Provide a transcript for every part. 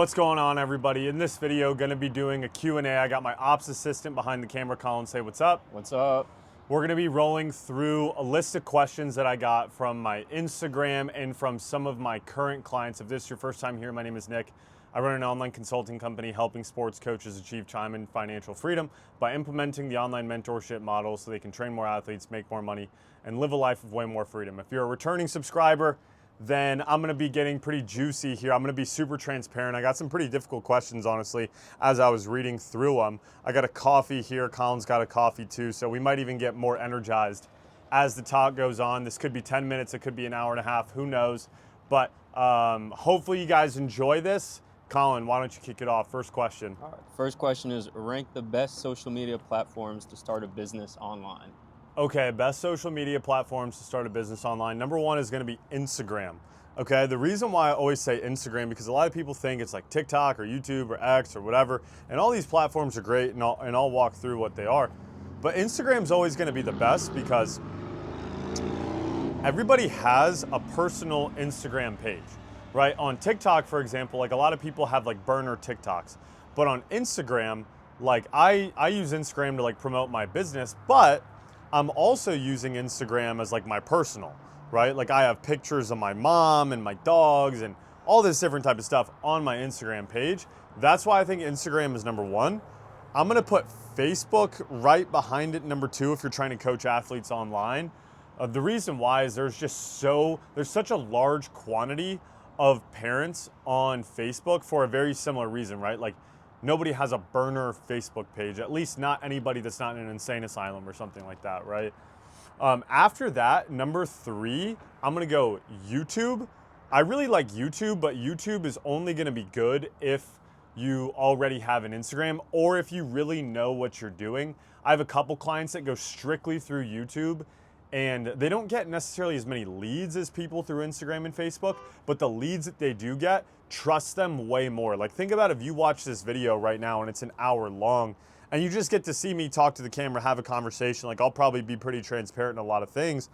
What's going on, everybody? In this video, gonna be doing a Q&A. I got my ops assistant behind the camera. Colin, say what's up. What's up? We're gonna be rolling through a list of questions that I got from my Instagram and from some of my current clients. If this is your first time here, my name is Nick. I run an online consulting company helping sports coaches achieve time and financial freedom by implementing the online mentorship model so they can train more athletes, make more money, and live a life of way more freedom. If you're a returning subscriber, then I'm gonna be getting pretty juicy here. I'm gonna be super transparent. I got some pretty difficult questions, honestly, as I was reading through them. I got a coffee here, Colin's got a coffee too, so we might even get more energized as the talk goes on. This could be 10 minutes, it could be an hour and a half, who knows? But hopefully you guys enjoy this. Colin, why don't you kick it off? First question. All right. First question is, rank the best social media platforms to start a business online. Okay, best social media platforms to start a business online. Number one is gonna be Instagram. Okay, the reason why I always say Instagram, because a lot of people think it's like TikTok or YouTube or X or whatever, and all these platforms are great, and I'll walk through what they are. But Instagram's always gonna be the best because everybody has a personal Instagram page, right? On TikTok, for example, like a lot of people have like burner TikToks, but on Instagram, like I use Instagram to like promote my business, but I'm also using Instagram as like my personal, right? Like I have pictures of my mom and my dogs and all this different type of stuff on my Instagram page. That's why I think Instagram is number one. I'm gonna put Facebook right behind it, number two, if you're trying to coach athletes online. The reason why is there's such a large quantity of parents on Facebook for a very similar reason, right? Like nobody has a burner Facebook page, at least not anybody that's not in an insane asylum or something like that, right? After that, number three, I'm gonna go YouTube. I really like YouTube, but YouTube is only gonna be good if you already have an Instagram or if you really know what you're doing. I have a couple clients that go strictly through YouTube, and they don't get necessarily as many leads as people through Instagram and Facebook, but the leads that they do get, trust them way more. Like think about if you watch this video right now and it's an hour long and you just get to see me talk to the camera, have a conversation, like I'll probably be pretty transparent in a lot of things.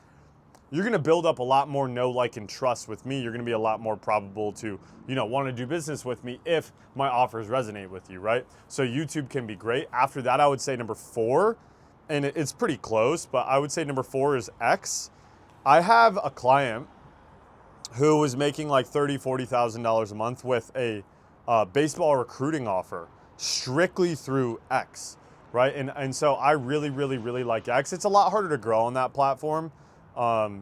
You're gonna build up a lot more know, like, and trust with me. You're gonna be a lot more probable to, want to do business with me if my offers resonate with you, right? So YouTube can be great. After that, I would say number four, and it's pretty close, but I would say number four is X. I have a client who was making like $30,000, $40,000 a month with a baseball recruiting offer strictly through X, right? And so I really, really, really like X. It's a lot harder to grow on that platform.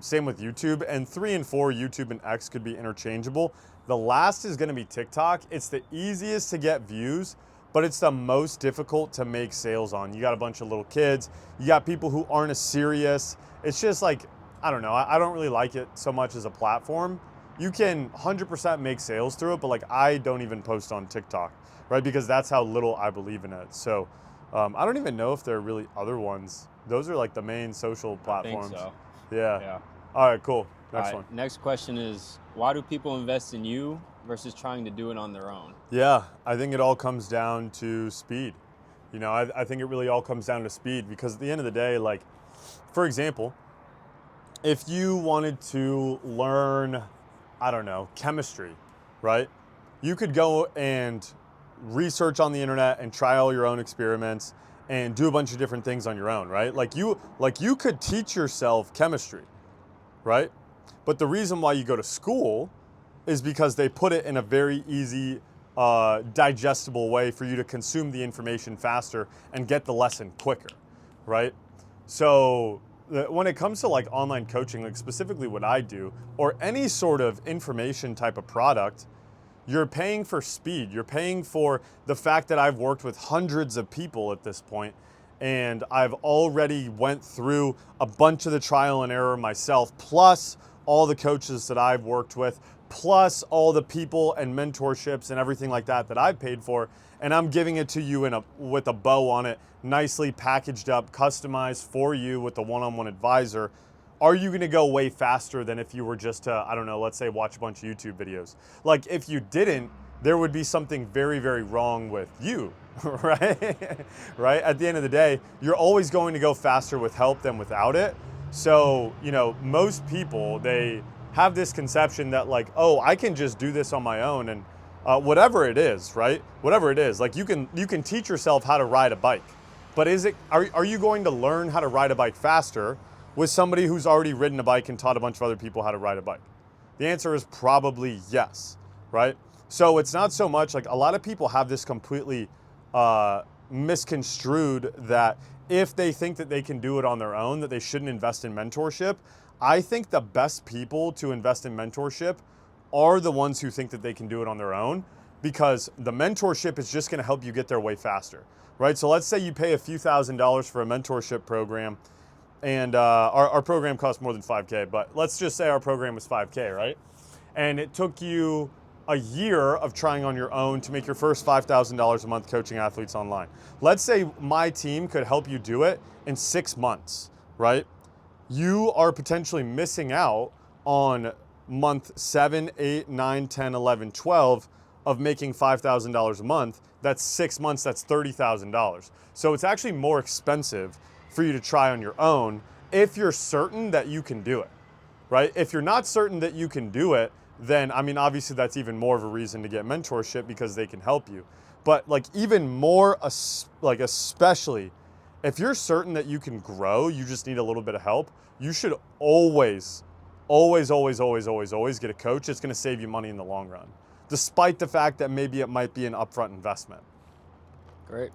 Same with YouTube. And 3 and 4, YouTube and X could be interchangeable. The last is gonna be TikTok. It's the easiest to get views, but it's the most difficult to make sales on. You got a bunch of little kids, you got people who aren't as serious. It's just like, I don't know, I don't really like it so much as a platform. You can 100% make sales through it, but like I don't even post on TikTok, right? Because that's how little I believe in it. So I don't even know if there are really other ones. Those are like the main social platforms. I think so. Yeah. All right, cool. Next one. Next question is, why do people invest in you versus trying to do it on their own? Yeah, I think it all comes down to speed. I think it really all comes down to speed because at the end of the day, like, for example, if you wanted to learn, I don't know, chemistry, right? You could go and research on the internet and try all your own experiments and do a bunch of different things on your own, right? Like you could teach yourself chemistry, right? But the reason why you go to school is because they put it in a very easy, digestible way for you to consume the information faster and get the lesson quicker, right? So when it comes to like online coaching, like specifically what I do, or any sort of information type of product, you're paying for speed. You're paying for the fact that I've worked with hundreds of people at this point, and I've already went through a bunch of the trial and error myself, plus all the coaches that I've worked with, plus all the people and mentorships and everything like that I've paid for, and I'm giving it to you with a bow on it, nicely packaged up, customized for you with a one-on-one advisor. Are you gonna go way faster than if you were just to, I don't know, let's say watch a bunch of YouTube videos? Like if you didn't, there would be something very, very wrong with you, right? Right? At the end of the day, you're always going to go faster with help than without it. So, most people, they have this conception that like, oh, I can just do this on my own. And whatever it is, right? Whatever it is, like you can teach yourself how to ride a bike, but are you going to learn how to ride a bike faster with somebody who's already ridden a bike and taught a bunch of other people how to ride a bike? The answer is probably yes, right? So it's not so much like a lot of people have this completely misconstrued that if they think that they can do it on their own, that they shouldn't invest in mentorship. I think the best people to invest in mentorship are the ones who think that they can do it on their own, because the mentorship is just going to help you get there way faster, right? So let's say you pay a few $1,000s for a mentorship program, and our program costs more than 5K, but let's just say our program was 5K, right? And it took you a year of trying on your own to make your first $5,000 a month coaching athletes online. Let's say my team could help you do it in 6 months, right? You are potentially missing out on month 7, 8, 9, 10, 11, 12 of making $5,000 a month. That's 6 months, that's $30,000. So it's actually more expensive for you to try on your own if you're certain that you can do it, right? If you're not certain that you can do it, then, I mean, obviously that's even more of a reason to get mentorship, because they can help you. But like even more, like especially if you're certain that you can grow, you just need a little bit of help, you should always get a coach. It's gonna save you money in the long run, despite the fact that maybe it might be an upfront investment. Great.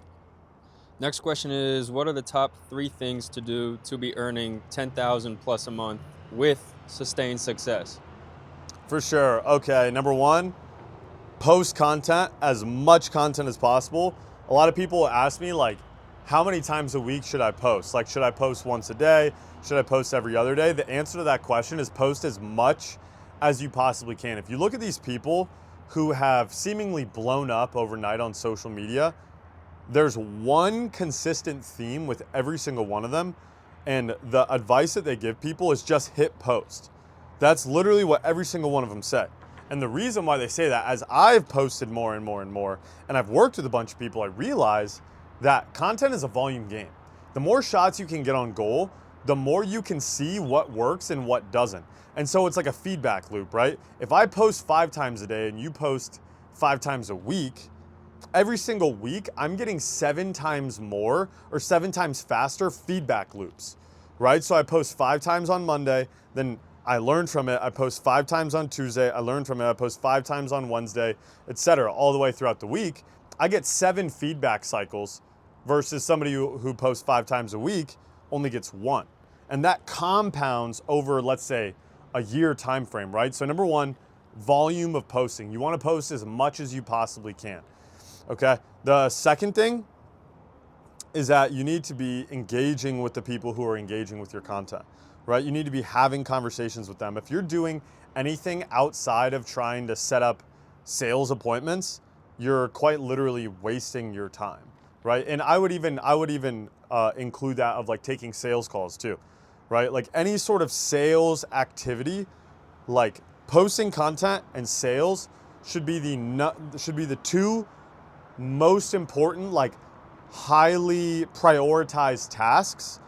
Next question is, what are the top 3 things to do to be earning 10,000 plus a month with sustained success? For sure. Okay, number 1, post content, as much content as possible. A lot of people ask me like, how many times a week should I post? Like, should I post once a day? Should I post every other day? The answer to that question is post as much as you possibly can. If you look at these people who have seemingly blown up overnight on social media, there's one consistent theme with every single one of them. And the advice that they give people is just hit post. That's literally what every single one of them say. And the reason why they say that, as I've posted more and more and more, and I've worked with a bunch of people, I realize that content is a volume game. The more shots you can get on goal, the more you can see what works and what doesn't. And so it's like a feedback loop, right? If I post 5 times a day and you post 5 times a week, every single week I'm getting 7 times more or 7 times faster feedback loops, right? So I post 5 times on Monday, then I learn from it. I post 5 times on Tuesday. I learn from it. I post 5 times on Wednesday, etc. All the way throughout the week. I get 7 feedback cycles versus somebody who posts 5 times a week only gets 1. And that compounds over, let's say, a year time frame, right? So number 1, volume of posting. You want to post as much as you possibly can, okay? The second thing is that you need to be engaging with the people who are engaging with your content, right? You need to be having conversations with them. If you're doing anything outside of trying to set up sales appointments, you're quite literally wasting your time, right? And I would even include that of like taking sales calls too, right? Like any sort of sales activity, like posting content and sales should be the 2 most important, like highly prioritized tasks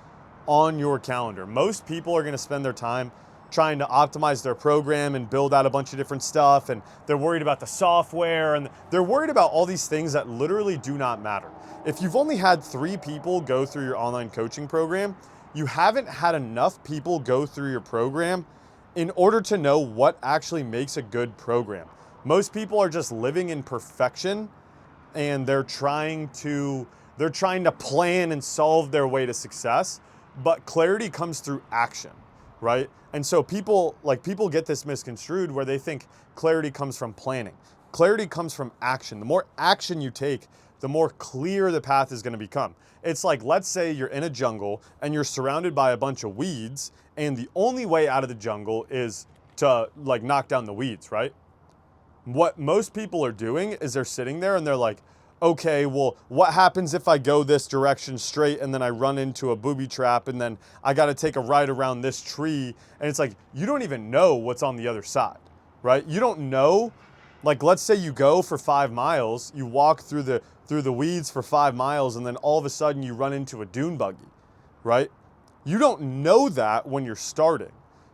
on your calendar. Most people are going to spend their time trying to optimize their program and build out a bunch of different stuff, and they're worried about the software, and they're worried about all these things that literally do not matter. If you've only had 3 people go through your online coaching program, you haven't had enough people go through your program in order to know what actually makes a good program. Most people are just living in perfection, and they're trying to plan and solve their way to success. But clarity comes through action, right? And so people get this misconstrued where they think clarity comes from planning. Clarity comes from action. The more action you take, the more clear the path is going to become. It's like, let's say you're in a jungle and you're surrounded by a bunch of weeds, and the only way out of the jungle is to like knock down the weeds, right? What most people are doing is they're sitting there and they're like, okay, well, what happens if I go this direction straight and then I run into a booby trap and then I got to take a ride around this tree? And it's like, you don't even know what's on the other side, right? You don't know. Like, let's say you go for 5 miles, you walk through the weeds for 5 miles, and then all of a sudden you run into a dune buggy, right? You don't know that when you're starting.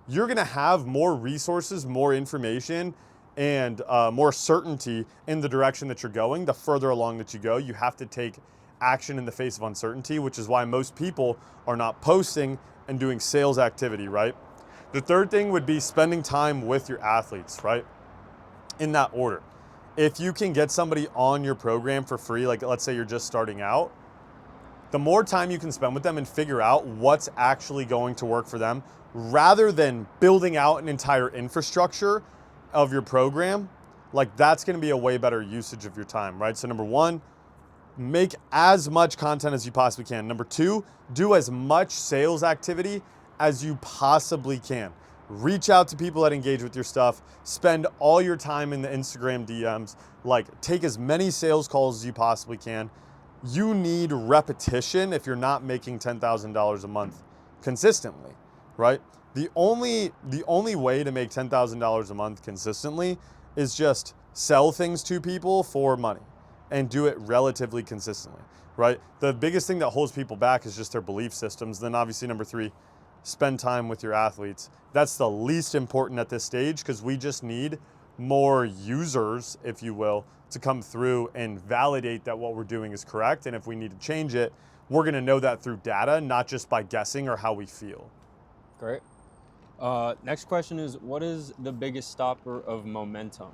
You're going to have more resources, more information and more certainty in the direction that you're going, the further along that you go. You have to take action in the face of uncertainty, which is why most people are not posting and doing sales activity, right? The third thing would be spending time with your athletes, right? In that order. If you can get somebody on your program for free, like let's say you're just starting out, the more time you can spend with them and figure out what's actually going to work for them, rather than building out an entire infrastructure of your program, like that's going to be a way better usage of your time, right? So number one, make as much content as you possibly can. Number two, do as much sales activity as you possibly can. Reach out to people that engage with your stuff. Spend all your time in the Instagram DMs. Like, take as many sales calls as you possibly can. You need repetition if you're not making $10,000 a month consistently, right? The only way to make $10,000 a month consistently is just sell things to people for money and do it relatively consistently, right? The biggest thing that holds people back is just their belief systems. Then obviously number three, spend time with your athletes. That's the least important at this stage because we just need more users, if you will, to come through and validate that what we're doing is correct. And if we need to change it, we're gonna know that through data, not just by guessing or how we feel. Great. Next question is, what is the biggest stopper of momentum?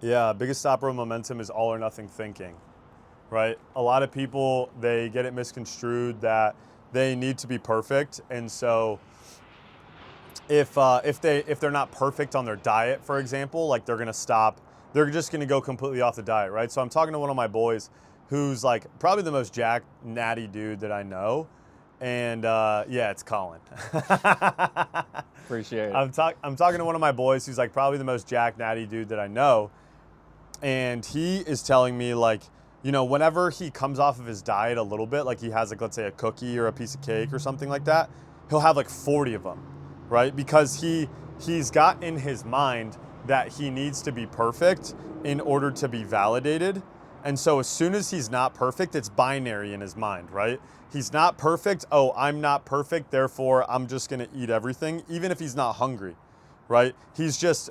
Yeah, biggest stopper of momentum is all or nothing thinking, right? A lot of people, they get it misconstrued that they need to be perfect. And so if they're not perfect on their diet, for example, like they're gonna stop, they're just gonna go completely off the diet, right? So I'm talking to one of my boys who's like probably the most jacked, natty dude that I know. And yeah, it's Colin. Appreciate it. I'm talking to one of my boys who's like probably the most jacked, natty dude that I know. And he is telling me like, you know, whenever he comes off of his diet a little bit, like he has like, let's say a cookie or a piece of cake or something like that, he'll have like 40 of them, right? Because he's got in his mind that he needs to be perfect in order to be validated. And so as soon as he's not perfect, it's binary in his mind, right? He's not perfect. Oh, I'm not perfect. Therefore, I'm just going to eat everything, even if he's not hungry, right? He's just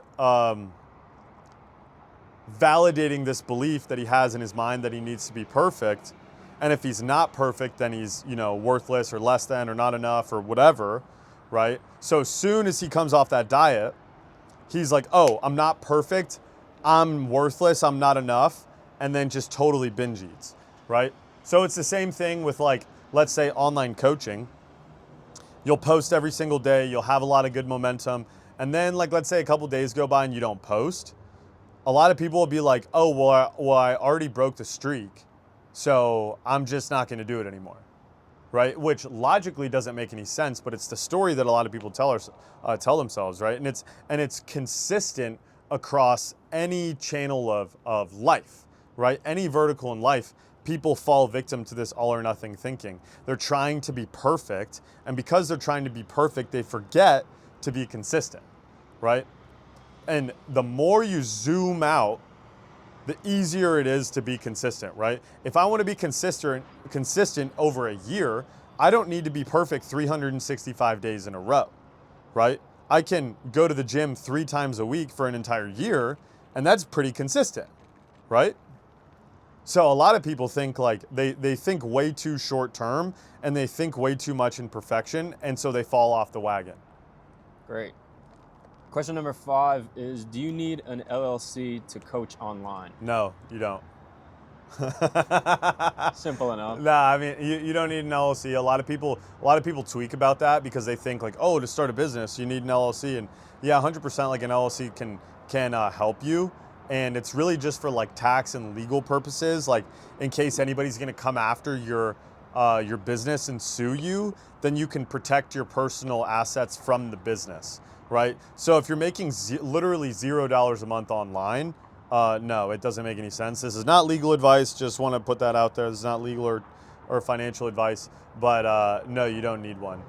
validating this belief that he has in his mind that he needs to be perfect. And if he's not perfect, then he's, you know, worthless or less than or not enough or whatever, right? So as soon as he comes off that diet, he's like, oh, I'm not perfect. I'm worthless. I'm not enough. And then just totally binge eats, right? So it's the same thing with like, let's say online coaching. You'll post every single day. You'll have a lot of good momentum. And then like, let's say a couple days go by and you don't post. A lot of people will be like, oh, well, I already broke the streak, so I'm just not going to do it anymore, right? Which logically doesn't make any sense, but it's the story that a lot of people tell themselves, right? And it's consistent across any channel of life, right? Any vertical in life, people fall victim to this all or nothing thinking. They're trying to be perfect, and because they're trying to be perfect, they forget to be consistent, right? And the more you zoom out, the easier it is to be consistent, right? If I want to be consistent over a year, I don't need to be perfect 365 days in a row, right? I can go to the gym 3 times a week for an entire year, and that's pretty consistent, right? So a lot of people think like they think way too short term and they think way too much in perfection, and so they fall off the wagon. Great. Question number 5 is, do you need an LLC to coach online? No, you don't. Simple enough. Nah, I mean, you don't need an LLC. A lot of people tweak about that because they think like, oh, to start a business, you need an LLC. And yeah, 100% like an LLC can help you. And it's really just for like tax and legal purposes. Like in case anybody's going to come after your business and sue you, then you can protect your personal assets from the business, right? So if you're making literally $0 a month online, no, it doesn't make any sense. This is not legal advice. Just want to put that out there. This is not legal or financial advice, but no, you don't need one.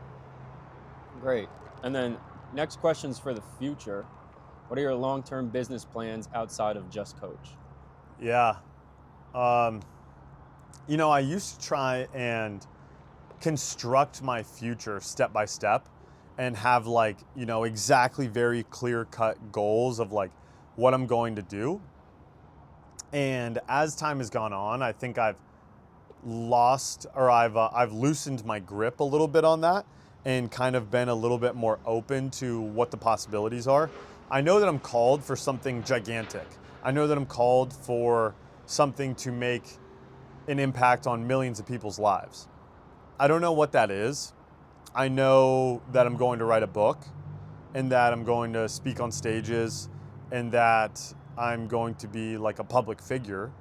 Great. And then next questions for the future. What are your long-term business plans outside of just coach? Yeah. You know, I used to try and construct my future step by step and have like, you know, exactly very clear-cut goals of like what I'm going to do. And as time has gone on, I think I've loosened my grip a little bit on that and kind of been a little bit more open to what the possibilities are. I know that I'm called for something gigantic. I know that I'm called for something to make an impact on millions of people's lives. I don't know what that is. I know that I'm going to write a book and that I'm going to speak on stages and that I'm going to be like a public figure.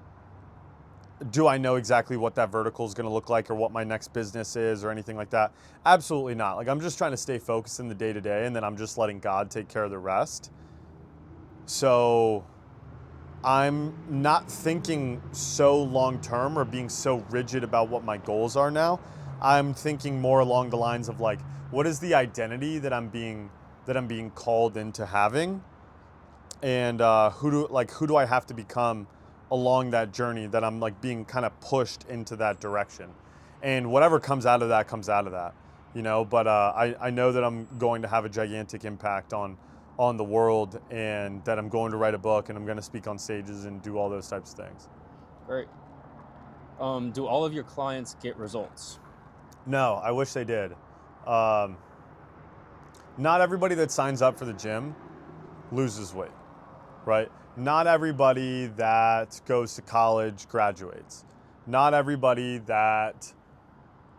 Do I know exactly what that vertical is going to look like or what my next business is or anything like that? Absolutely not. Like, I'm just trying to stay focused in the day-to-day, and then I'm just letting God take care of the rest. So I'm not thinking so long-term or being so rigid about what my goals are now. I'm thinking more along the lines of like, what is the identity that I'm being called into having, and who do I have to become along that journey that I'm like being kind of pushed into that direction. And whatever comes out of that, you know, but I know that I'm going to have a gigantic impact on the world, and that I'm going to write a book and I'm going to speak on stages and do all those types of things. Great. Do all of your clients get results? No, I wish they did. Not everybody that signs up for the gym loses weight, right? Not everybody that goes to college graduates. Not everybody that,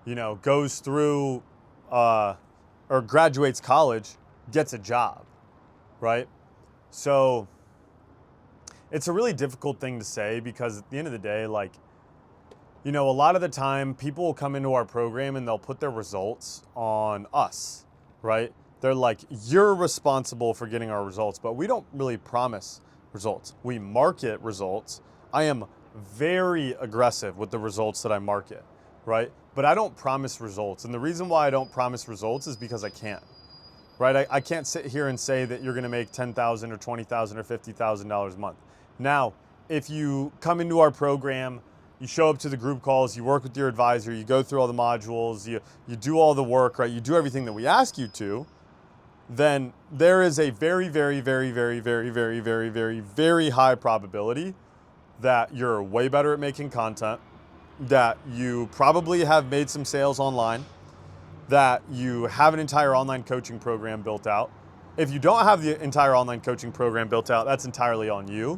you know, goes through or graduates college gets a job, right? So it's a really difficult thing to say, because at the end of the day, like, you know, a lot of the time people will come into our program and they'll put their results on us, right? They're like, you're responsible for getting our results, but we don't really promise results. We market results. I am very aggressive with the results that I market, right? But I don't promise results. And the reason why I don't promise results is because I can't, right? I can't sit here and say that you're going to make $10,000 or $20,000 or $50,000 a month. Now, if you come into our program, you show up to the group calls, you work with your advisor, you go through all the modules, you do all the work, right? You do everything that we ask you to, then there is a very, very, very, very, very, very, very, very, very high probability that you're way better at making content, that you probably have made some sales online, that you have an entire online coaching program built out. If you don't have the entire online coaching program built out, that's entirely on you.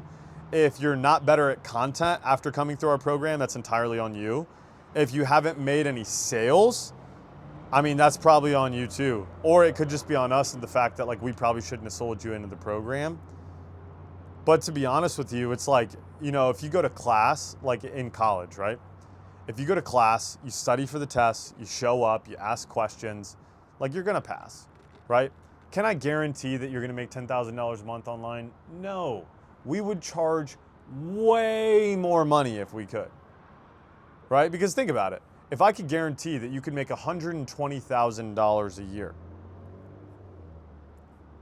If you're not better at content after coming through our program, that's entirely on you. If you haven't made any sales, I mean, that's probably on you too. Or it could just be on us and the fact that like we probably shouldn't have sold you into the program. But to be honest with you, it's like, you know, if you go to class, like in college, right? If you go to class, you study for the tests, you show up, you ask questions, like you're gonna pass, right? Can I guarantee that you're gonna make $10,000 a month online? No. We would charge way more money if we could, right? Because think about it. If I could guarantee that you could make $120,000 a year,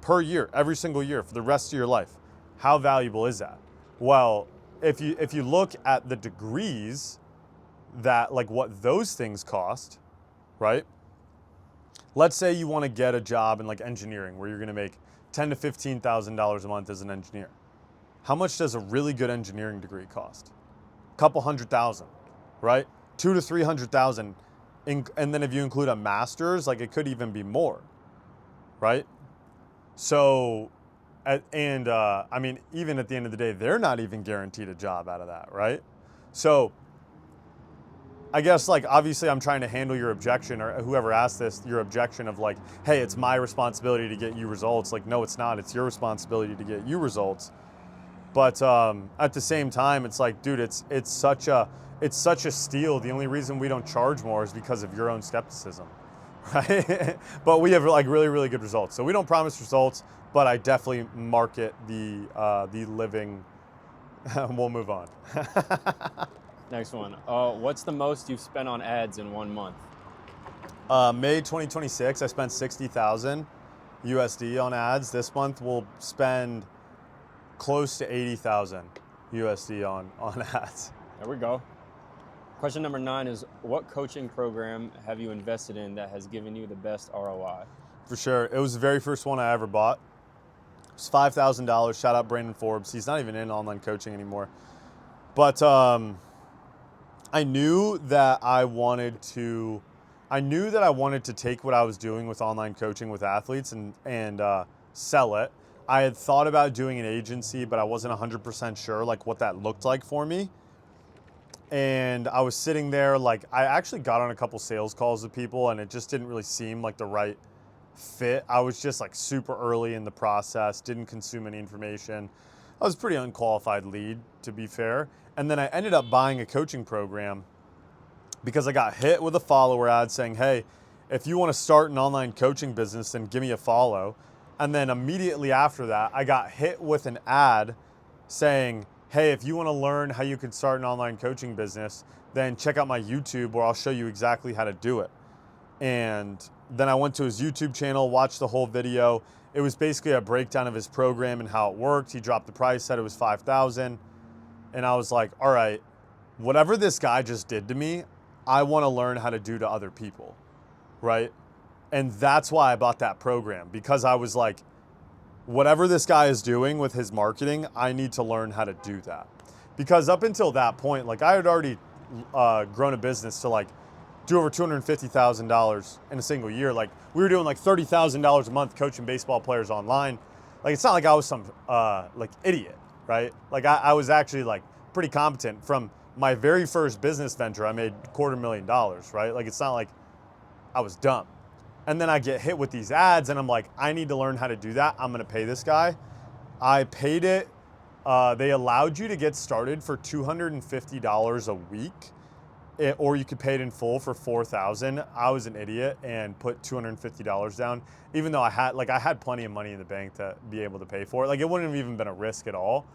per year, every single year for the rest of your life, how valuable is that? Well, if you look at the degrees that, like what those things cost, right? Let's say you want to get a job in like engineering where you're going to make $10,000 to $15,000 a month as an engineer. How much does a really good engineering degree cost? A couple $100,000, right? 200,000 to 300,000, and then if you include a master's, like it could even be more, right? So, I mean, even at the end of the day, they're not even guaranteed a job out of that, right? So, I guess like obviously I'm trying to handle your objection, or whoever asked this, your objection of like, hey, it's my responsibility to get you results. Like, no, it's not. It's your responsibility to get you results. But at the same time, it's like, dude, it's such a steal. The only reason we don't charge more is because of your own skepticism, right? But we have like really, really good results. So we don't promise results, but I definitely market the living. We'll move on. Next one. What's the most you've spent on ads in 1 month? May 2026, I spent 60,000 USD on ads. This month we'll spend close to 80,000 USD on ads. There we go. Question number 9 is, what coaching program have you invested in that has given you the best ROI? For sure. It was the very first one I ever bought. was $5,000. Shout out Brandon Forbes. He's not even in online coaching anymore. But I knew that I wanted to take what I was doing with online coaching with athletes and sell it. I had thought about doing an agency, but I wasn't 100% sure like what that looked like for me. And I was sitting there, like, I actually got on a couple sales calls with people, and it just didn't really seem like the right fit. I was just like super early in the process, didn't consume any information. I was a pretty unqualified lead, to be fair. And then I ended up buying a coaching program because I got hit with a follower ad saying, hey, if you want to start an online coaching business, then give me a follow. And then immediately after that, I got hit with an ad saying, hey, if you want to learn how you can start an online coaching business, then check out my YouTube where I'll show you exactly how to do it. And then I went to his YouTube channel, watched the whole video. It was basically a breakdown of his program and how it worked. He dropped the price, said it was $5,000. And I was like, all right, whatever this guy just did to me, I want to learn how to do to other people, right? And that's why I bought that program, because I was like, whatever this guy is doing with his marketing, I need to learn how to do that. Because up until that point, like I had already grown a business to like do over $250,000 in a single year. Like we were doing like $30,000 a month coaching baseball players online. Like it's not like I was some like idiot, right? Like I was actually like pretty competent. From my very first business venture, I made $250,000, right? Like it's not like I was dumb. And then I get hit with these ads and I'm like, I need to learn how to do that. I'm gonna pay this guy. I paid it. They allowed you to get started for $250 a week, or you could pay it in full for $4,000. I was an idiot and put $250 down, even though I had plenty of money in the bank to be able to pay for it. Like it wouldn't have even been a risk at all.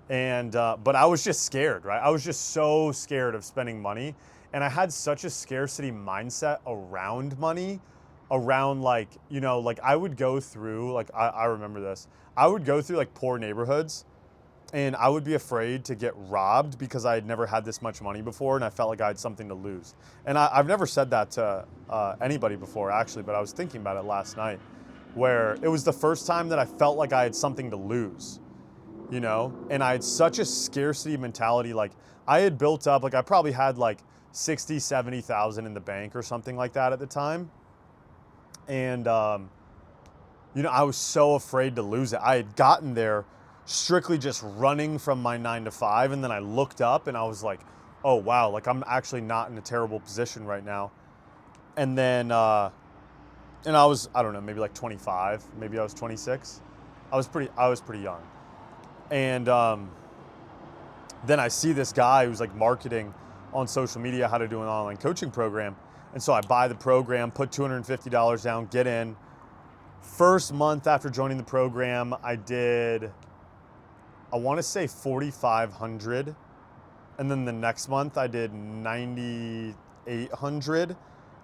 And but I was just scared, right? I was just so scared of spending money, and I had such a scarcity mindset around money. Around like, you know, like I would go through, like I remember this, I would go through like poor neighborhoods and I would be afraid to get robbed because I had never had this much money before and I felt like I had something to lose. And I've never said that to anybody before actually, but I was thinking about it last night, where it was the first time that I felt like I had something to lose, you know? And I had such a scarcity mentality. Like I had built up, like I probably had like 60, 70,000 in the bank or something like that at the time. And, you know, I was so afraid to lose it. I had gotten there strictly just running from my 9 to 5. And then I looked up and I was like, oh, wow, like I'm actually not in a terrible position right now. And then, and I was, I don't know, maybe like 25, maybe I was 26. I was pretty young. And, then I see this guy who's like marketing on social media how to do an online coaching program. And so I buy the program, put $250 down, get in. First month after joining the program, I did, I want to say 4,500. And then the next month I did 9,800.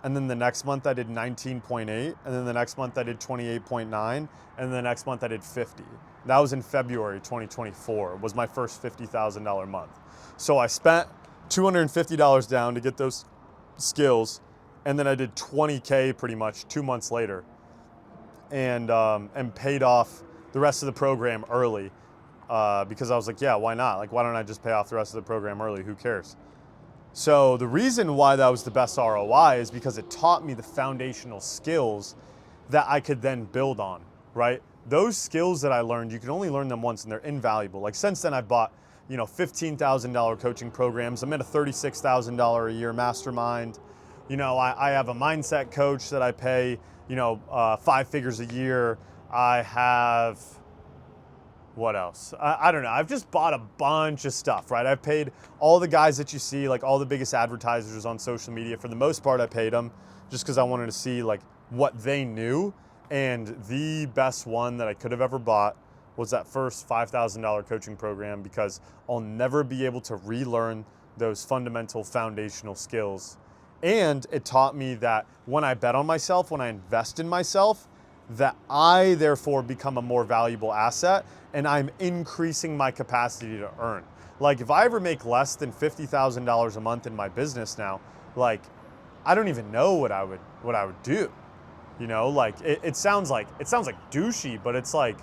And then the next month I did 19.8. And then the next month I did 28.9. And then the next month I did 50. That was in February 2024, was my first $50,000 month. So I spent $250 down to get those skills. And then I did 20K pretty much 2 months later, and paid off the rest of the program early, because I was like, yeah, why not? Like, why don't I just pay off the rest of the program early? Who cares? So the reason why that was the best ROI is because it taught me the foundational skills that I could then build on, right? Those skills that I learned, you can only learn them once and they're invaluable. Like since then I've bought, you know, $15,000 coaching programs. I'm in a $36,000 a year mastermind. You know, I have a mindset coach that I pay, you know, 5 figures a year. I have, what else? I don't know. I've just bought a bunch of stuff, right? I've paid all the guys that you see, like all the biggest advertisers on social media. For the most part, I paid them just because I wanted to see like what they knew. And the best one that I could have ever bought was that first $5,000 coaching program, because I'll never be able to relearn those fundamental foundational skills. And it taught me that when I bet on myself, when I invest in myself, that I therefore become a more valuable asset and I'm increasing my capacity to earn. Like if I ever make less than $50,000 a month in my business now, like I don't even know what I would do. You know, like it sounds like douchey, but it's like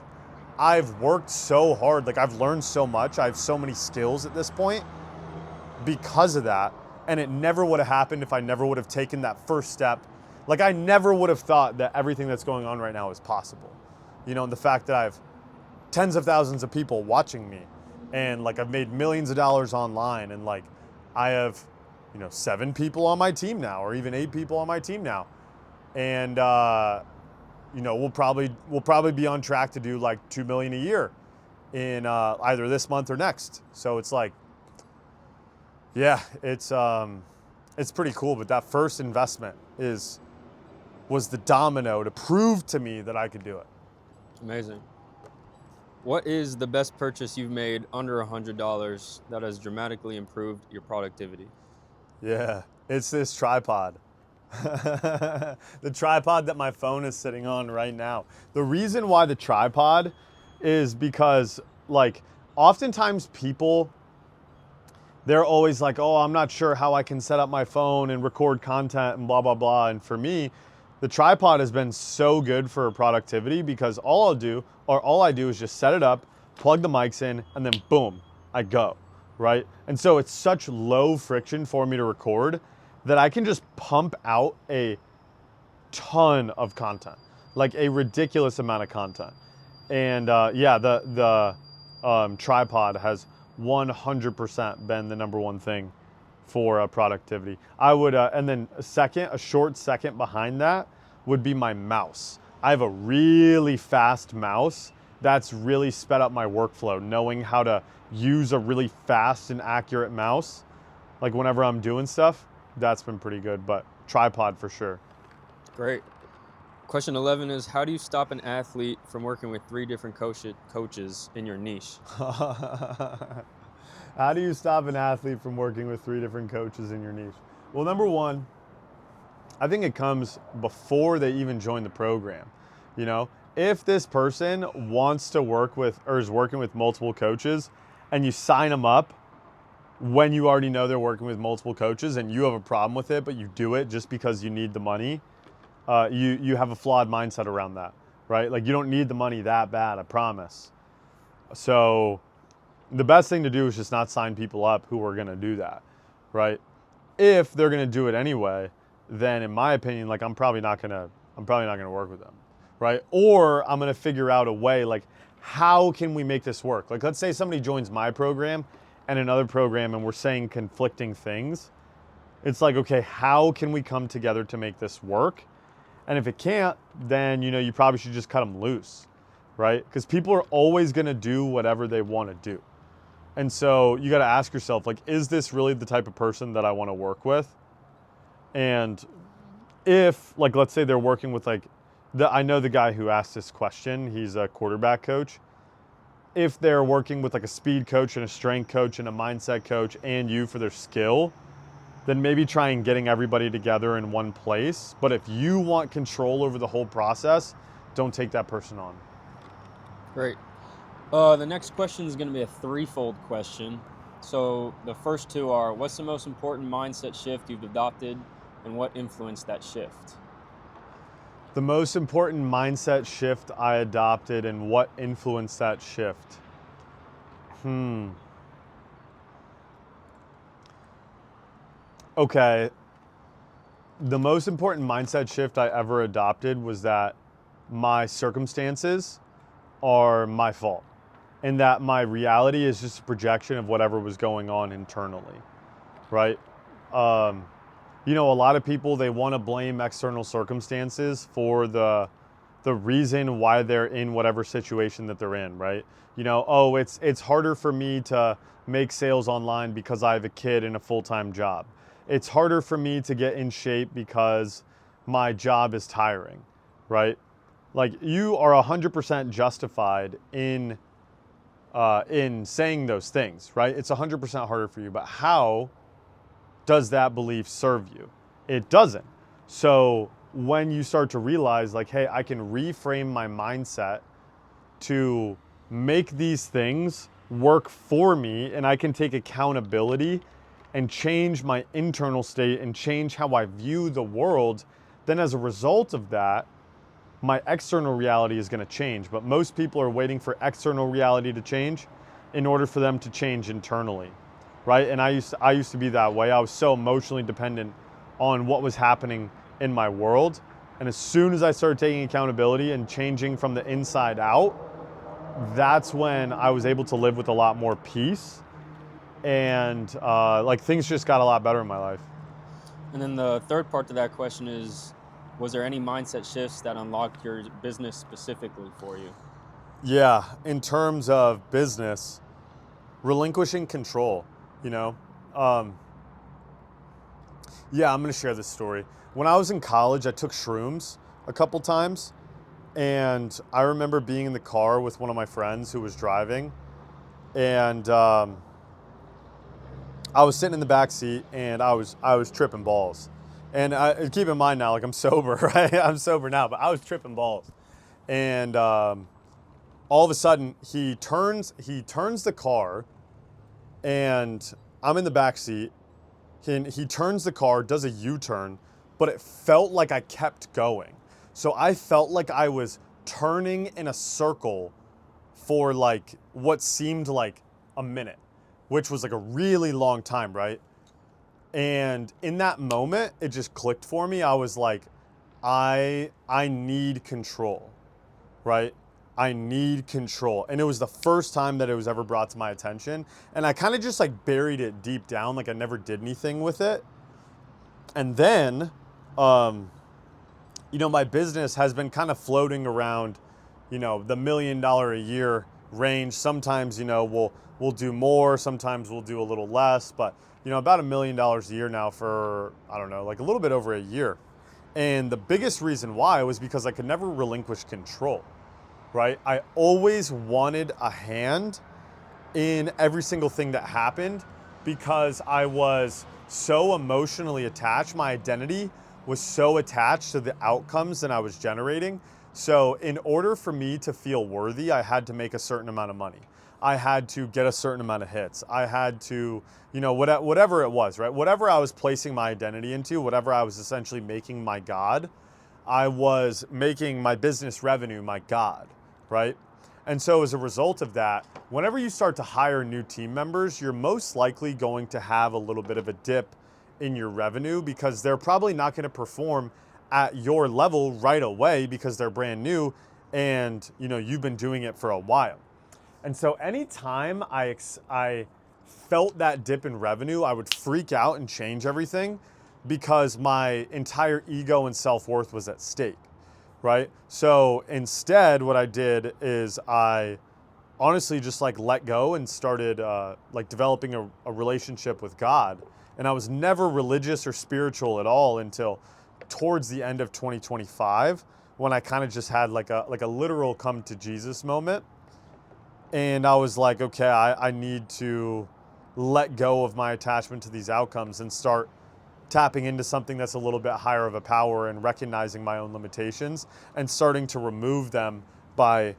I've worked so hard, like I've learned so much, I have so many skills at this point because of that. And it never would have happened if I never would have taken that first step. Like I never would have thought that everything that's going on right now is possible. And the fact that I have tens of thousands of people watching me, and like I've made millions of dollars online, and like I have, 7 people on my team now, or even 8 people on my team now. And, we'll probably be on track to do like 2 million a year in either this month or next. So it's like, yeah, it's pretty cool. But that first investment was the domino to prove to me that I could do it. Amazing. What is the best purchase you've made under $100 that has dramatically improved your productivity? Yeah, it's this tripod. The tripod that my phone is sitting on right now. The reason why the tripod is because, like, oftentimes people, they're always like, oh, I'm not sure how I can set up my phone and record content and blah, blah, blah. And for me, the tripod has been so good for productivity because all I do is just set it up, plug the mics in, and then boom, I go, right? And so it's such low friction for me to record that I can just pump out a ton of content, like a ridiculous amount of content. And the tripod has 100% been the number one thing for productivity. I would, and then a short second behind that would be my mouse. I have a really fast mouse that's really sped up my workflow, knowing how to use a really fast and accurate mouse. Like whenever I'm doing stuff, that's been pretty good, but tripod for sure. Great. Question 11 is, how do you stop an athlete from working with 3 different coaches in your niche? How do you stop an athlete from working with 3 different coaches in your niche? Well, number one, I think it comes before they even join the program. If this person wants to work with or is working with multiple coaches and you sign them up when you already know they're working with multiple coaches and you have a problem with it, but you do it just because you need the money, you have a flawed mindset around that, right? Like you don't need the money that bad, I promise. So the best thing to do is just not sign people up who are going to do that, right? If they're going to do it anyway, then in my opinion, like I'm probably not going to work with them, right? Or I'm going to figure out a way, like how can we make this work? Like let's say somebody joins my program and another program and we're saying conflicting things. It's like, okay, how can we come together to make this work? And if it can't, then you probably should just cut them loose, right? Because people are always going to do whatever they want to do. And so you got to ask yourself, like, is this really the type of person that I want to work with? And if, like, let's say they're working with, like, I know the guy who asked this question, he's a quarterback coach. If they're working with like a speed coach and a strength coach and a mindset coach and you for their skill, then maybe try and getting everybody together in one place. But if you want control over the whole process, don't take that person on. Great. The next question is going to be a 3-fold question. So the first 2 are, what's the most important mindset shift you've adopted and what influenced that shift? The most important mindset shift I adopted and what influenced that shift? Okay. The most important mindset shift I ever adopted was that my circumstances are my fault and that my reality is just a projection of whatever was going on internally, right? A lot of people, they want to blame external circumstances for the reason why they're in whatever situation that they're in, right? Oh, it's harder for me to make sales online because I have a kid and a full-time job. It's harder for me to get in shape because my job is tiring, right? Like you are 100% justified in saying those things, right? It's 100% harder for you, but how does that belief serve you? It doesn't. So when you start to realize like, hey, I can reframe my mindset to make these things work for me and I can take accountability and change my internal state and change how I view the world, then as a result of that, my external reality is going to change. But most people are waiting for external reality to change in order for them to change internally, right? And I used to be that way. I was so emotionally dependent on what was happening in my world. And as soon as I started taking accountability and changing from the inside out, that's when I was able to live with a lot more peace. And like things just got a lot better in my life. And then the third part to that question is, was there any mindset shifts that unlocked your business specifically for you? Yeah, in terms of business, relinquishing control, you know. Yeah, I'm gonna share this story. When I was in college, I took shrooms a couple times, and I remember being in the car with one of my friends who was driving, and I was sitting in the back seat, and I was tripping balls. And keep in mind now, like I'm sober, right? I'm sober now, but I was tripping balls. And all of a sudden, he turns the car, and I'm in the back seat. He turns the car, does a U-turn, but it felt like I kept going. So I felt like I was turning in a circle for like what seemed like a minute, which was like a really long time, right? And in that moment, it just clicked for me. I was like, I need control, right? I need control. And it was the first time that it was ever brought to my attention. And I kind of just like buried it deep down, like I never did anything with it. And then, my business has been kind of floating around, the $1 million a year range. Sometimes, we'll do more, sometimes we'll do a little less, but about $1 million a year now for, I don't know, like a little bit over a year. And the biggest reason why was because I could never relinquish control, right? I always wanted a hand in every single thing that happened because I was so emotionally attached. My identity was so attached to the outcomes that I was generating. So in order for me to feel worthy, I had to make a certain amount of money. I had to get a certain amount of hits. I had to, whatever it was, right? Whatever I was placing my identity into, whatever I was essentially making my God, I was making my business revenue my God, right? And so as a result of that, whenever you start to hire new team members, you're most likely going to have a little bit of a dip in your revenue because they're probably not going to perform at your level right away because they're brand new and you've been doing it for a while. And so anytime I felt that dip in revenue, I would freak out and change everything because my entire ego and self-worth was at stake, right? So instead, what I did is I honestly just like let go and started like developing a relationship with God. And I was never religious or spiritual at all until towards the end of 2025 when I kind of just had like a literal come to Jesus moment. And I was like, okay, I need to let go of my attachment to these outcomes and start tapping into something that's a little bit higher of a power and recognizing my own limitations and starting to remove them by,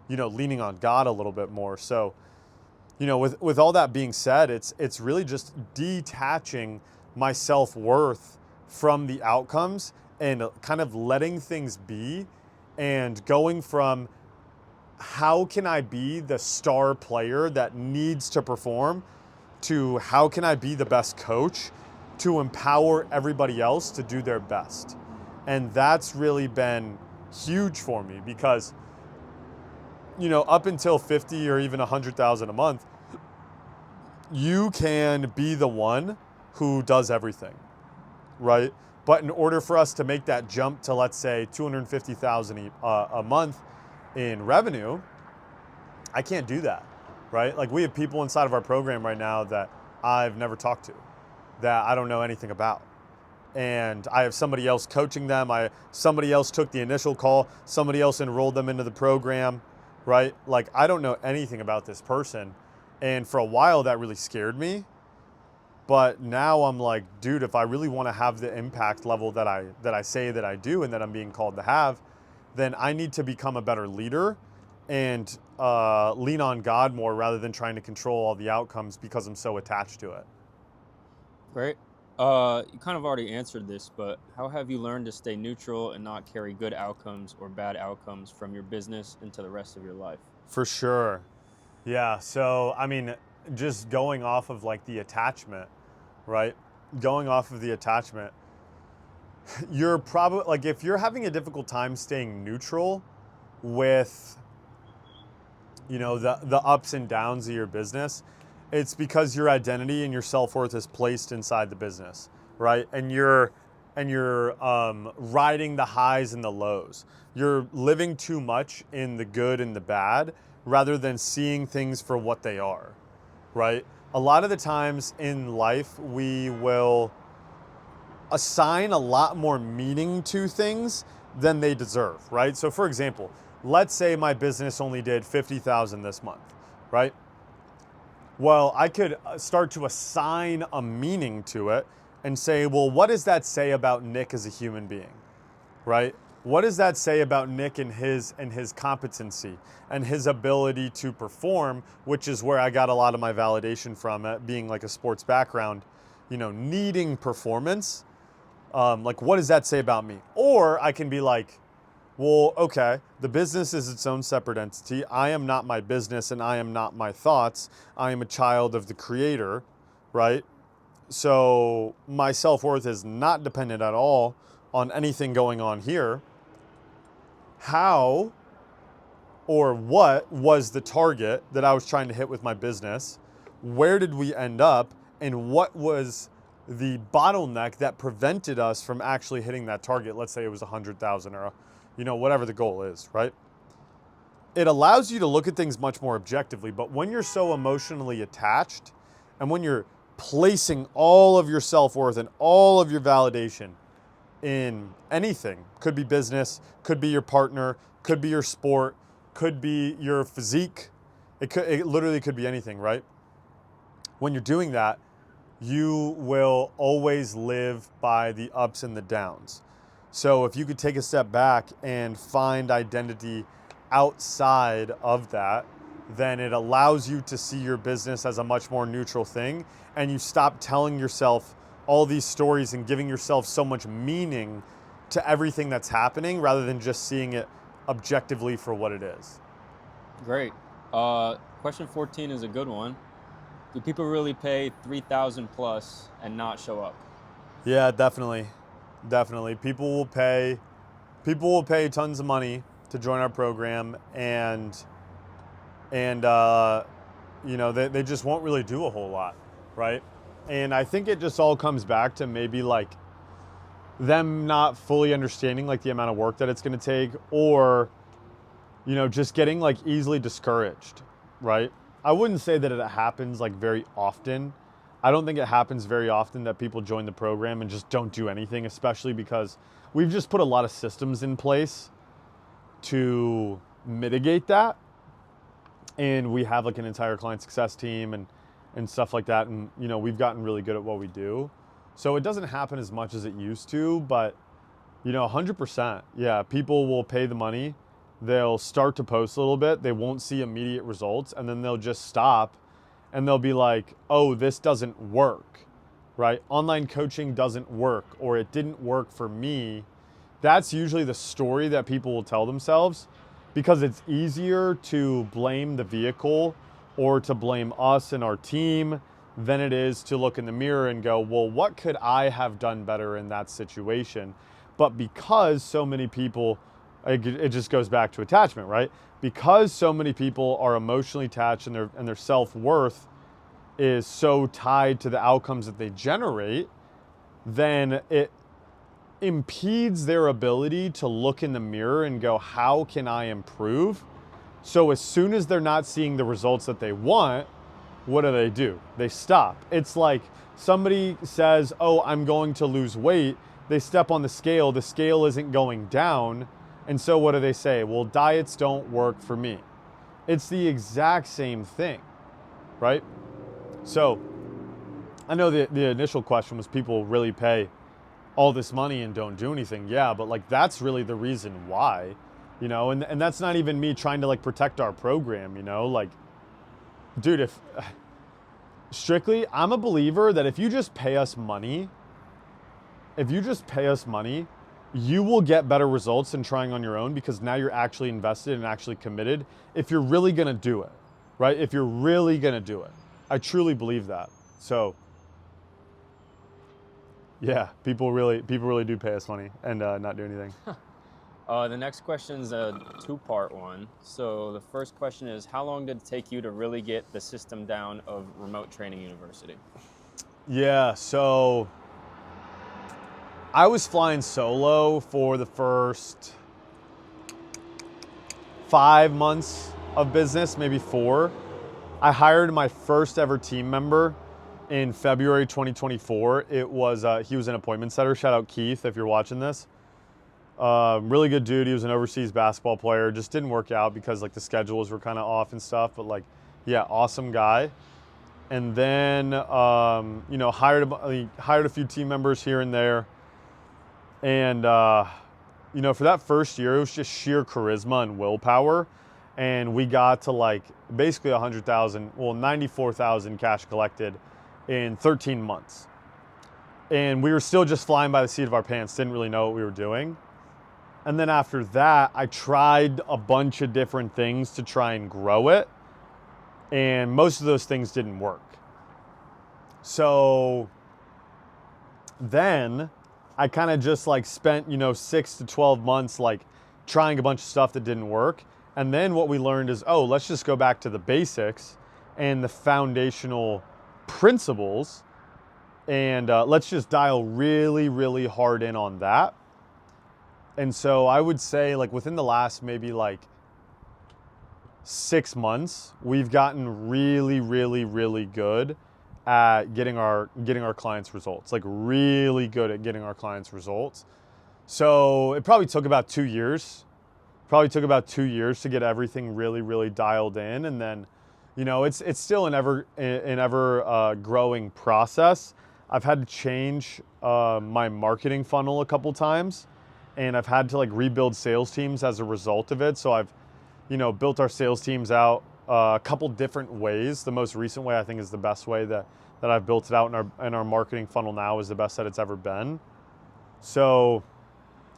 leaning on God a little bit more. So, with all that being said, it's really just detaching my self-worth from the outcomes and kind of letting things be and going from how can I be the star player that needs to perform to how can I be the best coach to empower everybody else to do their best. And that's really been huge for me because, up until 50 or even 100,000 a month, you can be the one who does everything, right? But in order for us to make that jump to, let's say, 250,000 a month in revenue, I can't do that, right? Like we have people inside of our program right now that I've never talked to, that I don't know anything about. And I have somebody else coaching them. Somebody else took the initial call. Somebody else enrolled them into the program, right? Like I don't know anything about this person. And for a while that really scared me. But now I'm like, dude, if I really want to have the impact level that I say that I do and that I'm being called to have, then I need to become a better leader and lean on God more rather than trying to control all the outcomes because I'm so attached to it. Great. You kind of already answered this, but how have you learned to stay neutral and not carry good outcomes or bad outcomes from your business into the rest of your life? For sure. Yeah. So, I mean, just going off of like the attachment, right? Going off of the attachment, you're probably like, if you're having a difficult time staying neutral with, the ups and downs of your business, it's because your identity and your self-worth is placed inside the business, right? And you're riding the highs and the lows. You're living too much in the good and the bad rather than seeing things for what they are, right? A lot of the times in life, we will assign a lot more meaning to things than they deserve, right? So for example, let's say my business only did 50,000 this month, right? Well, I could start to assign a meaning to it and say, well, what does that say about Nick as a human being, right? What does that say about Nick and his competency and his ability to perform, which is where I got a lot of my validation from, being like a sports background, needing performance. Like, what does that say about me? Or I can be like, well, okay, the business is its own separate entity. I am not my business and I am not my thoughts. I am a child of the creator, right? So my self-worth is not dependent at all on anything going on here. How or what was the target that I was trying to hit with my business? Where did we end up? And what was the bottleneck that prevented us from actually hitting that target? Let's say it was 100,000 or whatever the goal is, right? It allows you to look at things much more objectively, but when you're so emotionally attached and when you're placing all of your self-worth and all of your validation in anything, could be business, could be your partner, could be your sport, could be your physique, it literally could be anything, right? When you're doing that, you will always live by the ups and the downs. So if you could take a step back and find identity outside of that, then it allows you to see your business as a much more neutral thing, and you stop telling yourself all these stories and giving yourself so much meaning to everything that's happening rather than just seeing it objectively for what it is. Great. Question 14 is a good one. Do people really pay 3,000 plus and not show up? Yeah, definitely. Definitely. People will pay tons of money to join our program, and they just won't really do a whole lot, right? And I think it just all comes back to maybe like them not fully understanding like the amount of work that it's going to take, or just getting like easily discouraged, right? I wouldn't say that it happens like very often. I don't think it happens very often that people join the program and just don't do anything, especially because we've just put a lot of systems in place to mitigate that. And we have like an entire client success team and stuff like that. And, we've gotten really good at what we do. So it doesn't happen as much as it used to, but, 100%. Yeah, people will pay the money. They'll start to post a little bit. They won't see immediate results, and then they'll just stop. And they'll be like, oh, this doesn't work, right? Online coaching doesn't work, or it didn't work for me. That's usually the story that people will tell themselves, because it's easier to blame the vehicle or to blame us and our team than it is to look in the mirror and go, well, what could I have done better in that situation? But because so many people, it just goes back to attachment, right? Because so many people are emotionally attached and their self-worth is so tied to the outcomes that they generate, then it impedes their ability to look in the mirror and go, how can I improve? So as soon as they're not seeing the results that they want, what do? They stop. It's like somebody says, oh, I'm going to lose weight. They step on the scale isn't going down. And so what do they say? Well, diets don't work for me. It's the exact same thing, right? So I know the initial question was, people really pay all this money and don't do anything. Yeah, but like that's really the reason why, and that's not even me trying to like protect our program, like, dude, if strictly, I'm a believer that if you just pay us money if you just pay us money, you will get better results than trying on your own, because now you're actually invested and actually committed if you're really gonna do it, right? If you're really gonna do it. I truly believe that. So yeah, people really do pay us money and not do anything. The next question is a two-part one. So the first question is, how long did it take you to really get the system down of Remote Training University? Yeah, so I was flying solo for the first 5 months of business, maybe 4. I hired my first ever team member in February 2024. It was, he was an appointment setter. Shout out Keith if you're watching this. Really good dude. He was an overseas basketball player. Just didn't work out because like the schedules were kind of off and stuff, but like, yeah, awesome guy. And then, you know, hired a few team members here and there. And, you know, for that first year, it was just sheer charisma and willpower. And we got to like basically 100,000, well, 94,000 cash collected in 13 months. And we were still just flying by the seat of our pants, didn't really know what we were doing. And then after that, I tried a bunch of different things to try and grow it. And most of those things didn't work. So then I kind of just like spent, you know, 6 to 12 months like trying a bunch of stuff that didn't work. And then what we learned is, oh, let's just go back to the basics and the foundational principles. And let's just dial really, really hard in on that. And so I would say like within the last maybe like 6 months, we've gotten really, really, really good at getting our clients results, like really good at getting our clients results. So it probably took about 2 years, to get everything really, really dialed in. And then, you know, it's still an ever growing process. I've had to change my marketing funnel a couple times, and I've had to like rebuild sales teams as a result of it. So I've, you know, built our sales teams out a couple different ways. The most recent way I think is the best way that I've built it out, and our marketing funnel now is the best that it's ever been. So,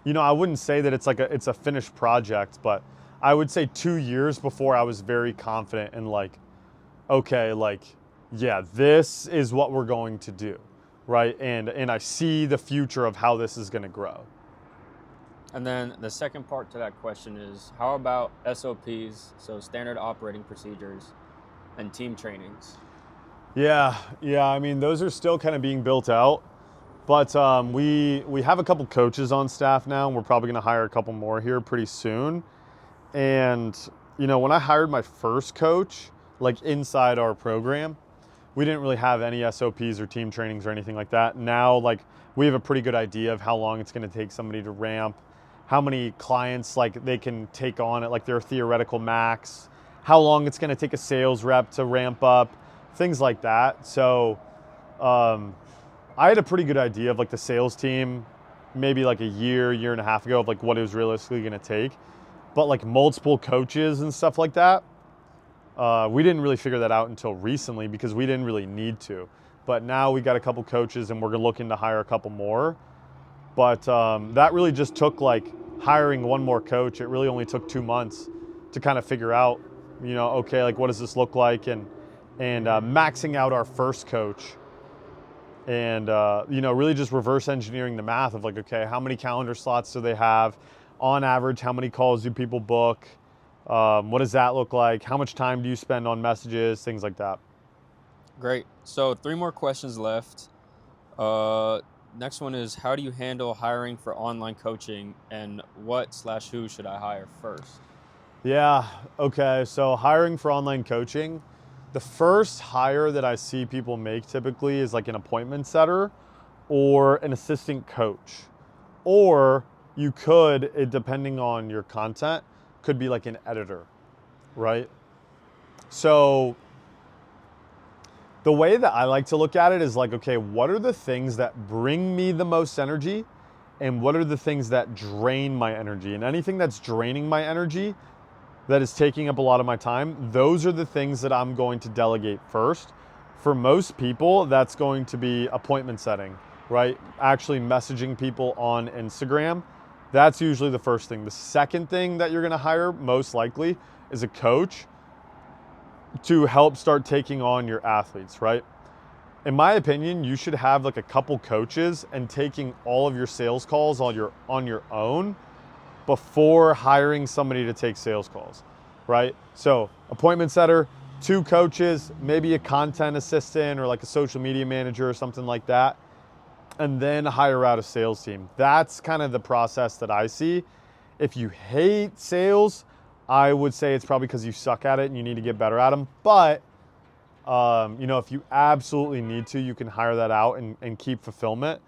you know, I wouldn't say that it's a finished project, but I would say 2 years before I was very confident in like, okay, like, yeah, this is what we're going to do, right? And I see the future of how this is going to grow. And then the second part to that question is, how about SOPs, so standard operating procedures, and team trainings? Yeah. I mean, those are still kind of being built out, but we have a couple coaches on staff now, and we're probably going to hire a couple more here pretty soon. And, you know, when I hired my first coach, like inside our program, we didn't really have any SOPs or team trainings or anything like that. Now, like, we have a pretty good idea of how long it's going to take somebody to ramp, how many clients like they can take on at like their theoretical max, how long it's going to take a sales rep to ramp up, things like that. So I had a pretty good idea of like the sales team maybe like a year and a half ago of like what it was realistically going to take. But like multiple coaches and stuff like that, we didn't really figure that out until recently because we didn't really need to. But now we got a couple coaches and we're looking to hire a couple more. But that really just took like hiring one more coach. It really only took 2 months to kind of figure out, you know, okay, like what does this look like, and maxing out our first coach, and you know, really just reverse engineering the math of like, okay, how many calendar slots do they have? On average, how many calls do people book? What does that look like? How much time do you spend on messages? Things like that. Great. So 3 more questions left. Next one is, how do you handle hiring for online coaching, and what/who should I hire first? Yeah, okay, so hiring for online coaching, the first hire that I see people make typically is like an appointment setter or an assistant coach. Or you could, it, depending on your content, could be like an editor, right? So the way that I like to look at it is like, okay, what are the things that bring me the most energy, and what are the things that drain my energy? And anything that's draining my energy, that is taking up a lot of my time, those are the things that I'm going to delegate first. For most people, that's going to be appointment setting, right? Actually messaging people on Instagram. That's usually the first thing. The second thing that you're gonna hire, most likely, is a coach to help start taking on your athletes, right? In my opinion, you should have like a couple coaches and taking all of your sales calls on your own before hiring somebody to take sales calls, right? So appointment setter, 2 coaches, maybe a content assistant or like a social media manager or something like that, and then hire out a sales team. That's kind of the process that I see. If you hate sales, I would say it's probably because you suck at it and you need to get better at them. But if you absolutely need to, you can hire that out and keep fulfillment.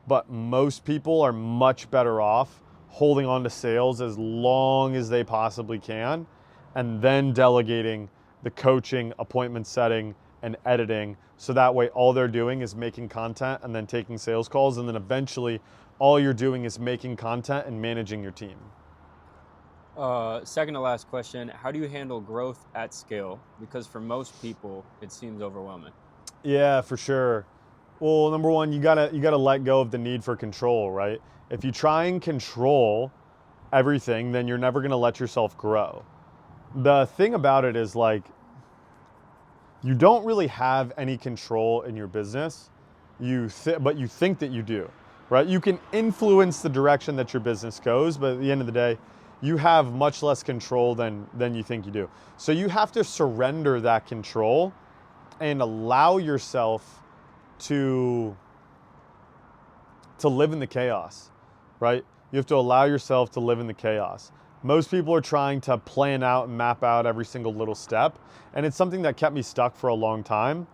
But most people are much better off holding on to sales as long as they possibly can, and then delegating the coaching, appointment setting, and editing. So that way all they're doing is making content and then taking sales calls. And then eventually all you're doing is making content and managing your team. Second to last question, how do you handle growth at scale? Because for most people, it seems overwhelming. Yeah, for sure. Well, number one, you gotta let go of the need for control, right? If you try and control everything, then you're never gonna let yourself grow. The thing about it is like, you don't really have any control in your business, but you think that you do, right? You can influence the direction that your business goes, but at the end of the day, you have much less control than you think you do. So you have to surrender that control and allow yourself to live in the chaos, right? You have to allow yourself to live in the chaos. Most people are trying to plan out and map out every single little step, and it's something that kept me stuck for a long time.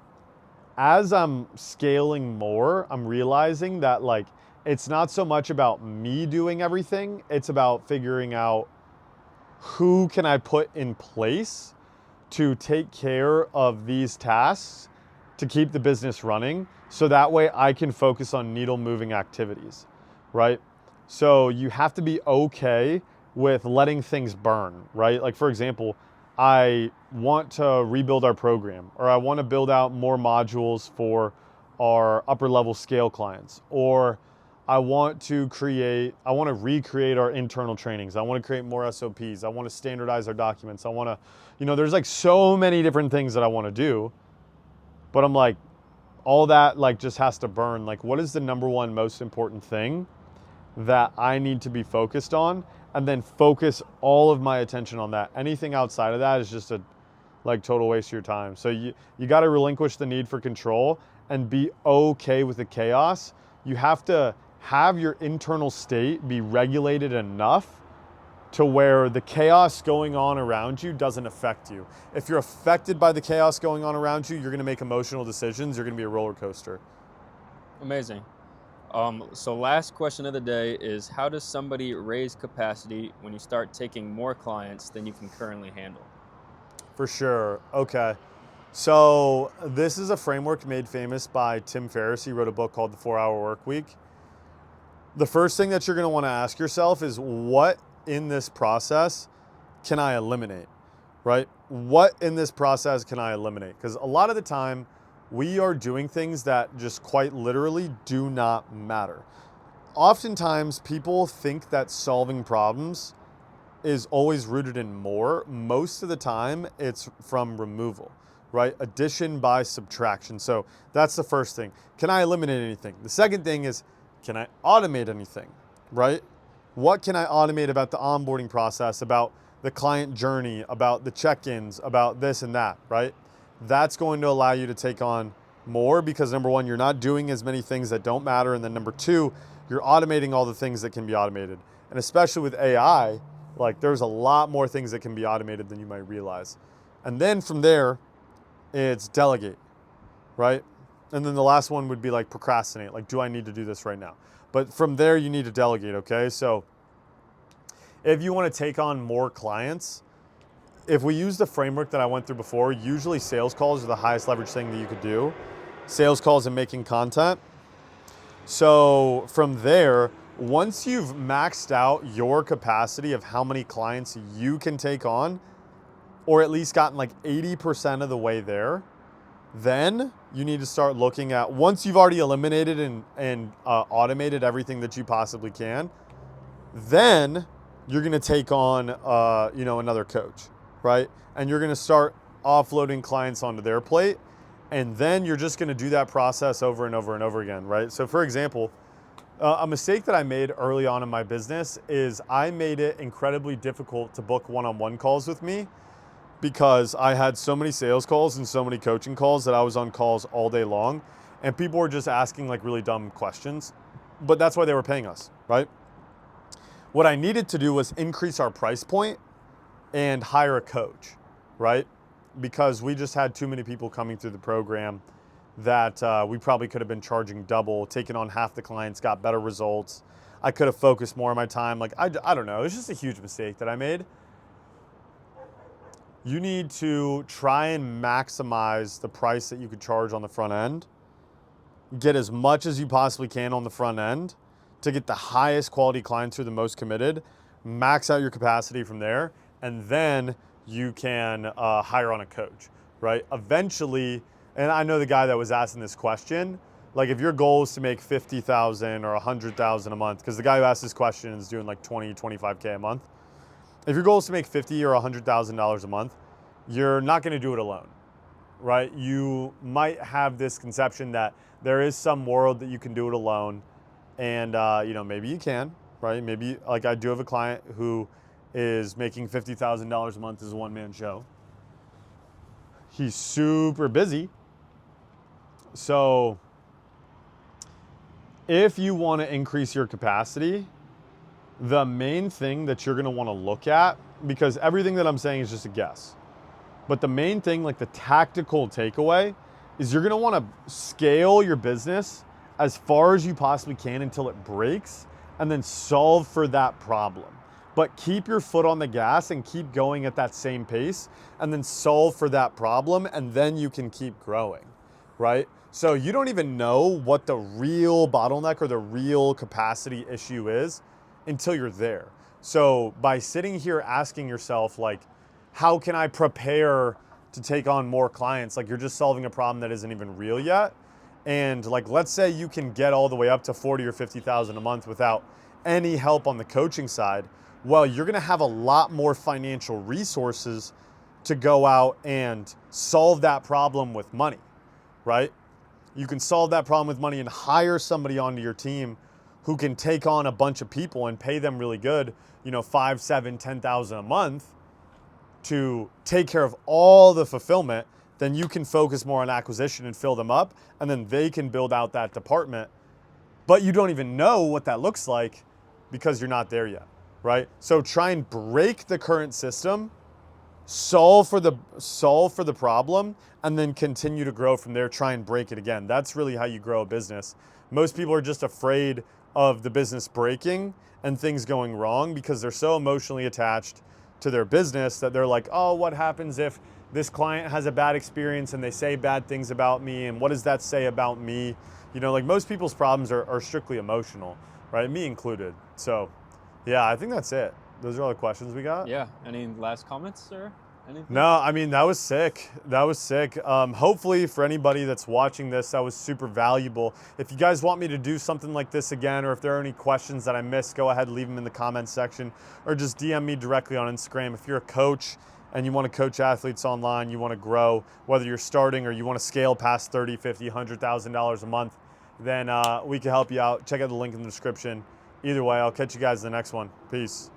As I'm scaling more, I'm realizing that like it's not so much about me doing everything, it's about figuring out who can I put in place to take care of these tasks to keep the business running, so that way I can focus on needle moving activities, right? So you have to be okay with letting things burn, right? Like for example, I want to rebuild our program, or I want to build out more modules for our upper level scale clients, or I want to recreate our internal trainings. I want to create more SOPs. I want to standardize our documents. I want to, there's like so many different things that I want to do, but I'm like, all that like just has to burn. Like, what is the number one most important thing that I need to be focused on, and then focus all of my attention on that. Anything outside of that is just a like total waste of your time. So you got to relinquish the need for control and be okay with the chaos. You have to have your internal state be regulated enough to where the chaos going on around you doesn't affect you. If you're affected by the chaos going on around you, you're going to make emotional decisions. You're going to be a roller coaster. Amazing. So last question of the day is, how does somebody raise capacity when you start taking more clients than you can currently handle? For sure. Okay. So this is a framework made famous by Tim Ferriss. He wrote a book called The 4-Hour Work Week. The first thing that you're going to want to ask yourself is, what in this process can I eliminate, right? What in this process can I eliminate? Because a lot of the time, we are doing things that just quite literally do not matter. Oftentimes, people think that solving problems is always rooted in more. Most of the time, it's from removal, right? Addition by subtraction. So that's the first thing. Can I eliminate anything? The second thing is, can I automate anything, right? What can I automate about the onboarding process, about the client journey, about the check-ins, about this and that, right? That's going to allow you to take on more, because number one, you're not doing as many things that don't matter. And then number two, you're automating all the things that can be automated. And especially with AI, like there's a lot more things that can be automated than you might realize. And then from there, it's delegate, right? And then the last one would be like procrastinate. Like, do I need to do this right now? But from there, you need to delegate, okay? So if you want to take on more clients, if we use the framework that I went through before, usually sales calls are the highest leverage thing that you could do. Sales calls and making content. So from there, once you've maxed out your capacity of how many clients you can take on, or at least gotten like 80% of the way there, then you need to start looking at, once you've already eliminated and automated everything that you possibly can, then you're going to take on, another coach, right? And you're going to start offloading clients onto their plate. And then you're just going to do that process over and over and over again, right? So for example, a mistake that I made early on in my business is I made it incredibly difficult to book one-on-one calls with me, because I had so many sales calls and so many coaching calls that I was on calls all day long, and people were just asking like really dumb questions, but that's why they were paying us, right? What I needed to do was increase our price point and hire a coach, right? Because we just had too many people coming through the program that we probably could have been charging double, taking on half the clients, got better results. I could have focused more of my time. Like, I don't know. It's just a huge mistake that I made. You need to try and maximize the price that you could charge on the front end. Get as much as you possibly can on the front end to get the highest quality clients who are the most committed. Max out your capacity from there, and then you can hire on a coach, right? Eventually, and I know the guy that was asking this question, like if your goal is to make 50,000 or 100,000 a month, because the guy who asked this question is doing like 20, 25K a month. If your goal is to make $50,000 or $100,000 a month, you're not going to do it alone, right? You might have this conception that there is some world that you can do it alone, and maybe you can, right? Maybe, like, I do have a client who is making $50,000 a month as a one-man show. He's super busy. So if you want to increase your capacity, the main thing that you're going to want to look at, because everything that I'm saying is just a guess, but the main thing, like the tactical takeaway, is you're going to want to scale your business as far as you possibly can until it breaks, and then solve for that problem. But keep your foot on the gas and keep going at that same pace, and then solve for that problem, and then you can keep growing, right? So you don't even know what the real bottleneck or the real capacity issue is until you're there. So by sitting here asking yourself, like, how can I prepare to take on more clients? Like, you're just solving a problem that isn't even real yet. And like, let's say you can get all the way up to 40 or 50,000 a month without any help on the coaching side. Well, you're gonna have a lot more financial resources to go out and solve that problem with money, right? You can solve that problem with money and hire somebody onto your team who can take on a bunch of people and pay them really good, 5, 7, 10,000 a month to take care of all the fulfillment. Then you can focus more on acquisition and fill them up, and then they can build out that department. But you don't even know what that looks like because you're not there yet, right? So try and break the current system, solve for the problem, and then continue to grow from there. Try and break it again. That's really how you grow a business. Most people are just afraid of the business breaking and things going wrong because they're so emotionally attached to their business that they're like, oh, what happens if this client has a bad experience and they say bad things about me, and what does that say about me? Like most people's problems are strictly emotional, right? Me included. So yeah, I think that's it. Those are all the questions we got. Yeah. Any last comments or anything? No, I mean, that was sick. Hopefully for anybody that's watching this, that was super valuable. If you guys want me to do something like this again, or if there are any questions that I missed, go ahead, leave them in the comments section, or just DM me directly on Instagram. If you're a coach and you want to coach athletes online, you want to grow, whether you're starting or you want to scale past $30,000, $50,000, $100,000 a month, then we can help you out. Check out the link in the description. Either way, I'll catch you guys in the next one. Peace.